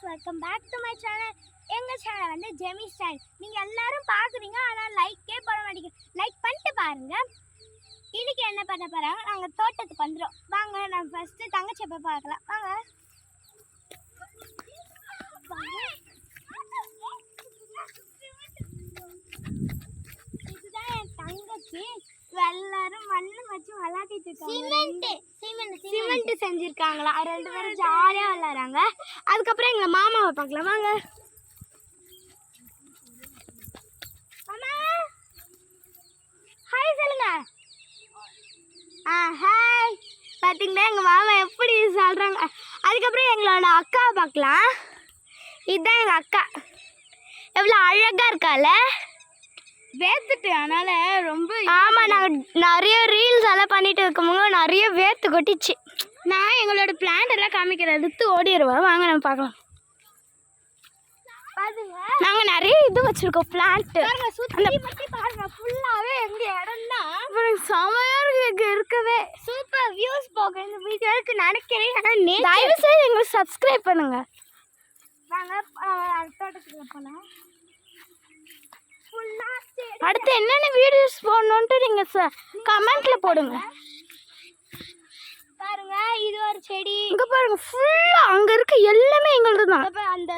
Welcome back to my channel. எங்கள் channel வந்து ஜெமி ஸ்டைல். நீங்கள் எல்லாரும் பார்க்குறீங்க, ஆனால் லைக்கே போட மாட்டேங்க. லைக் பண்ணிட்டு பாருங்கள். இன்றைக்கி என்ன பண்ண போகிறாங்க, நாங்கள் தோட்டத்துக்கு வந்துடும். வாங்க, நம்ம ஃபஸ்ட்டு தங்கச்சி போய் பார்க்கலாம். வாங்க. இதுதான் என் தங்கச்சி. எல்லாரும் மண்ணு வச்சு விளையாடிட்டு இருக்காங்க. சிமெண்ட் செஞ்சிருக்காங்களா, 2 பேரும் ஜாலியா விளையாடுறாங்க. அதுக்கப்புறம் எங்க மாமாவை பார்க்கலாம். வாங்க மாமா, ஹாய் சொல்லுங்க. ஹாய். பார்த்தீங்கன்னா எங்க மாமா எப்படி சொல்றாங்க. அதுக்கப்புறம் எங்களோட அக்காவை பார்க்கலாம். இதுதான் எங்க அக்கா, எவ்வளோ அழகா இருக்கால. வேர்த்துட்டு அதனால ரொம்ப. ஆமாம், நாங்கள் நிறைய ரீல்ஸ் எல்லாம் பண்ணிட்டு இருக்கும்போது நிறைய வேர்த்து கொட்டிச்சு. நான் எங்களோட பிளான் எல்லாம் காமிக்கிறேன், எடுத்து ஓடிடுவேன். வாங்க நம்ம பார்க்கலாம். நாங்கள் நிறைய இது வச்சுருக்கோம் பிளான்ட்டு. சுற்றி பாருங்க, ஃபுல்லாகவே எங்கள் இடம்னா செமையாக இருக்கு. இருக்கவே சூப்பர் வியூஸ் போக இந்த வீடியோவுக்கு நினைக்கிறேன். ஆனால் தயவு செய்து எங்களுக்கு சப்ஸ்கிரைப் பண்ணுங்கள். வாங்க தோட்டத்துக்கு போகலாம். அடுத்து என்னென்ன வீடியோஸ் போடணுன்ட்டு நீங்கள் கமெண்ட்ல போடுங்க. பாருங்க, இது ஒரு செடி. இங்கே பாருங்க, ஃபுல்லாக அங்கே இருக்க எல்லாமே எங்களது தான். அந்த